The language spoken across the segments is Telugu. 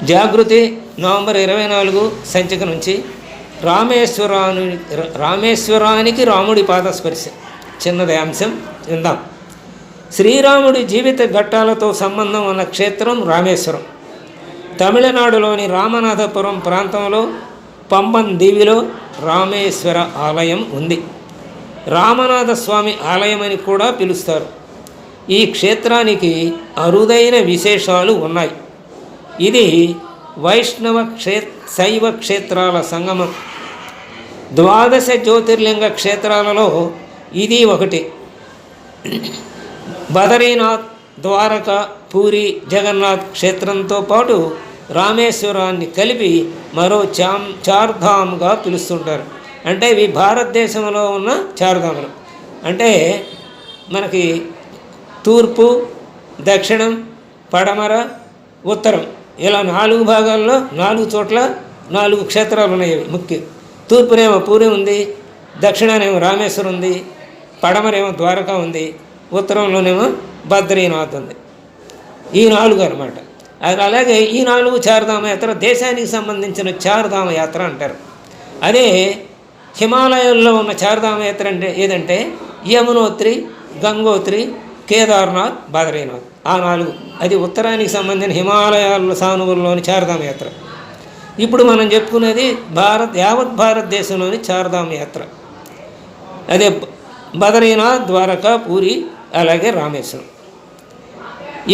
జాగృతి నవంబర్ 24 సంచిక నుంచి రామేశ్వరానికి రాముడి పాదస్పర్శ. చిన్నది అంశం విందాం. శ్రీరాముడి జీవిత ఘట్టాలతో సంబంధం ఉన్న క్షేత్రం రామేశ్వరం. తమిళనాడులోని రామనాథపురం ప్రాంతంలో పంబన్ దీవిలో రామేశ్వర ఆలయం ఉంది. రామనాథ స్వామి ఆలయం అని కూడా పిలుస్తారు. ఈ క్షేత్రానికి అరుదైన విశేషాలు ఉన్నాయి. ఇది వైష్ణవ శైవ క్షేత్రాల సంగమం. 12 జ్యోతిర్లింగ క్షేత్రాలలో ఇది ఒకటి. బదరీనాథ్, ద్వారక, పూరి జగన్నాథ్ క్షేత్రంతో పాటు రామేశ్వరాన్ని కలిపి మరో చార్ధామ్గా పిలుస్తుంటారు. అంటే ఇవి భారతదేశంలో ఉన్న చార్ధాములు. అంటే మనకి తూర్పు, దక్షిణం, పడమర, ఉత్తరం ఇలా 4 భాగాల్లో 4 చోట్ల 4 క్షేత్రాలు ఉన్నాయి. ముఖ్యం తూర్పునేమో పూరి ఉంది, దక్షిణానేమో రామేశ్వరం ఉంది, పడమరేమో ద్వారకా ఉంది, ఉత్తరంలోనేమో బద్రీనాథ్ ఉంది. ఈ 4 అన్నమాట. అలాగే ఈ 4 చార్ధామ యాత్ర దేశానికి సంబంధించిన చార్ధామ యాత్ర అంటారు. అదే హిమాలయాల్లో ఉన్న చార్ధామ యాత్ర అంటే ఏదంటే యమునోత్రి, గంగోత్రి, కేదార్నాథ్, బద్రీనాథ్. ఆ 4 అది ఉత్తరానికి సంబంధించిన హిమాలయాల సానువుల్లోని చార్ధామ యాత్ర. ఇప్పుడు మనం చెప్పుకునేది యావత్ భారతదేశంలోని చార్ధామ యాత్ర. అదే బద్రీనాథ్, ద్వారకా, పూరి, అలాగే రామేశ్వరం.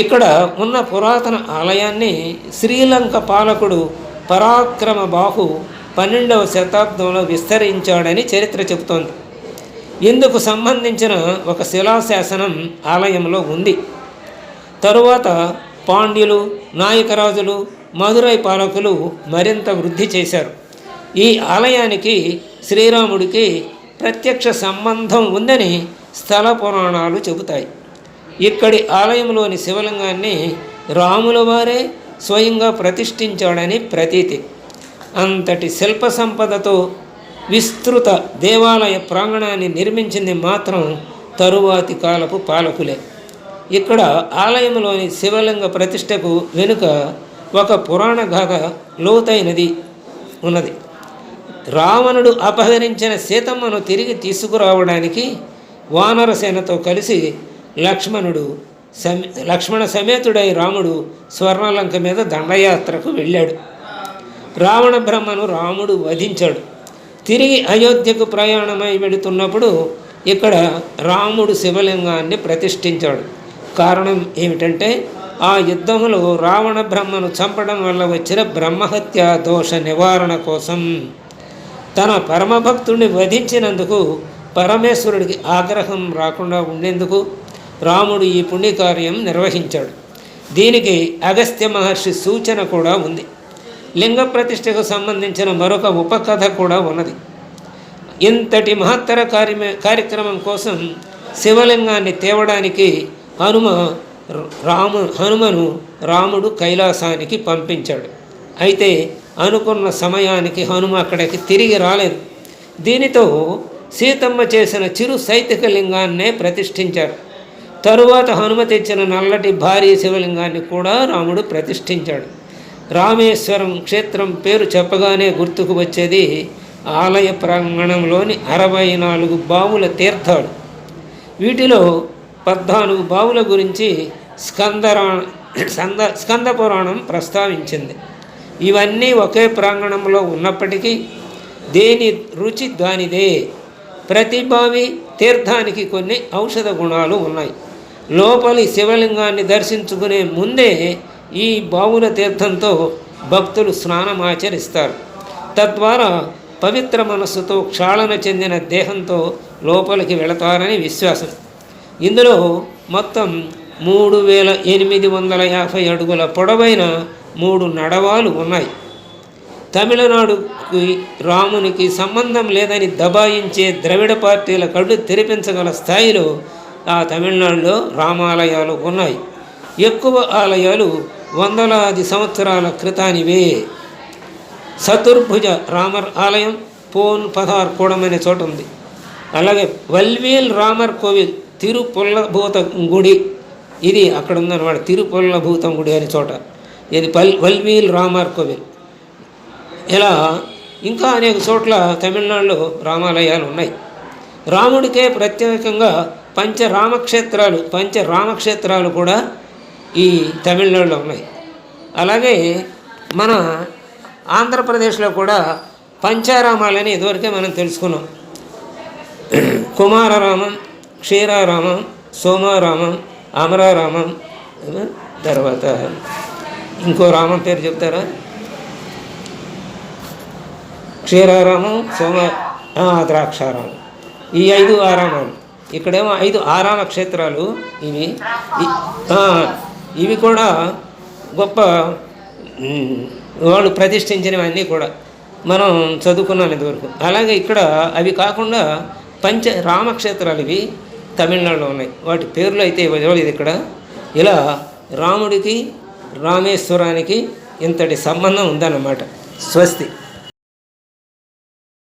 ఇక్కడ ఉన్న పురాతన ఆలయాన్ని శ్రీలంక పాలకుడు పరాక్రమ బాహు 12వ శతాబ్దంలో విస్తరించాడని చరిత్ర చెబుతోంది. ఇందుకు సంబంధించిన ఒక శిలాశాసనం ఆలయంలో ఉంది. తరువాత పాండ్యులు, నాయకరాజులు, మదురై పాలకులు మరింత వృద్ధి చేశారు. ఈ ఆలయానికి శ్రీరాముడికి ప్రత్యక్ష సంబంధం ఉందని స్థల పురాణాలు చెబుతాయి. ఇక్కడి ఆలయంలోని శివలింగాన్ని రాముల వారే స్వయంగా ప్రతిష్ఠించాడని ప్రతీతి. అంతటి శిల్ప సంపదతో విస్తృత దేవాలయ ప్రాంగణాన్ని నిర్మించింది మాత్రం తరువాతి కాలపు పాలకులే. ఇక్కడ ఆలయంలోని శివలింగ ప్రతిష్టకు వెనుక ఒక పురాణ గాథ లోతైనది ఉన్నది. రావణుడు అపహరించిన సీతమ్మను తిరిగి తీసుకురావడానికి వానరసేనతో కలిసి లక్ష్మణ సమేతుడై రాముడు స్వర్ణలంక మీద దండయాత్రకు వెళ్ళాడు. రావణ బ్రహ్మను రాముడు వధించాడు. తిరిగి అయోధ్యకు ప్రయాణమై వెళుతున్నప్పుడు ఇక్కడ రాముడు శివలింగాన్ని ప్రతిష్ఠించాడు. కారణం ఏమిటంటే ఆ యుద్ధంలో రావణ బ్రహ్మను చంపడం వల్ల వచ్చిన బ్రహ్మహత్య దోష నివారణ కోసం. తన పరమభక్తుడిని వధించినందుకు పరమేశ్వరుడికి ఆగ్రహం రాకుండా ఉండేందుకు రాముడు ఈ పుణ్యకార్యం నిర్వహించాడు. దీనికి అగస్త్య మహర్షి సూచన కూడా ఉంది. లింగ ప్రతిష్టకు సంబంధించిన మరొక ఉపకథ కూడా ఉన్నది. ఇంతటి మహత్తర కార్యక్రమం కోసం శివలింగాన్ని తేవడానికి హనుమను రాముడు కైలాసానికి పంపించాడు. అయితే అనుకున్న సమయానికి హనుమ అక్కడికి తిరిగి రాలేదు. దీనితో సీతమ్మ చేసిన చిరు సైతిక లింగాన్నే ప్రతిష్ఠించారు. తరువాత హనుమ తెచ్చిన నల్లటి భారీ శివలింగాన్ని కూడా రాముడు ప్రతిష్ఠించాడు. రామేశ్వరం క్షేత్రం పేరు చెప్పగానే గుర్తుకు వచ్చేది ఆలయ ప్రాంగణంలోని 64 బావుల తీర్థాలు. వీటిలో 14 బావుల గురించి స్కంద పురాణం ప్రస్తావించింది. ఇవన్నీ ఒకే ప్రాంగణంలో ఉన్నప్పటికీ దేని రుచి దానిదే. ప్రతి బావి తీర్థానికి కొన్ని ఔషధ గుణాలు ఉన్నాయి. లోపలి శివలింగాన్ని దర్శించుకునే ముందే ఈ బావుల తీర్థంతో భక్తులు స్నానమాచరిస్తారు. తద్వారా పవిత్ర మనస్సుతో క్షాళన చెందిన దేహంతో లోపలికి వెళతారని విశ్వాసం. ఇందులో మొత్తం 3850 అడుగుల పొడవైన 3 నడవాలు ఉన్నాయి. తమిళనాడుకి రామునికి సంబంధం లేదని దబాయించే ద్రవిడ పార్టీల కళ్ళు తెరిపించగల స్థాయిలో ఆ తమిళనాడులో రామాలయాలు ఉన్నాయి. ఎక్కువ ఆలయాలు వందలాది సంవత్సరాల క్రితానివే. చతుర్భుజ రామర్ ఆలయం పోన్ పధార్ కూడమనే చోట ఉంది. అలాగే వల్వేల్ రామర్ కోవిల్ తిరుపుల్లభూత గుడి, ఇది అక్కడ ఉందన్నమాట. తిరుపుల్లభూతం గుడి అనే చోట ఇది వల్వీల్ రామర్ కోవిల్. ఇలా ఇంకా అనేక చోట్ల తమిళనాడులో రామాలయాలు ఉన్నాయి. రాముడికే ప్రత్యేకంగా పంచరామక్షేత్రాలు కూడా ఈ తమిళనాడులో ఉన్నాయి. అలాగే మన ఆంధ్రప్రదేశ్లో కూడా పంచారామాలని ఇదివరకే మనం తెలుసుకున్నాం. కుమారరామం, క్షీరారామం, సోమారామం, అమరారామం, తర్వాత ఇంకో రామం పేరు చెప్తారా? క్షీరారామం, ద్రాక్షారామం. ఈ 5 ఆరామాలు. ఇక్కడేమో 5 ఆరామ క్షేత్రాలు ఇవి. ఇవి కూడా గొప్ప వాళ్ళు ప్రతిష్ఠించినవన్నీ కూడా మనం చదువుకున్నాం ఇంతవరకు. అలాగే ఇక్కడ అవి కాకుండా రామక్షేత్రాలు ఇవి తమిళనాడులో ఉన్నాయి. వాటి పేర్లు అయితే ఇవ్వలేదు ఇక్కడ. ఇలా రాముడికి రామేశ్వరానికి ఇంతటి సంబంధం ఉందన్నమాట. స్వస్తి.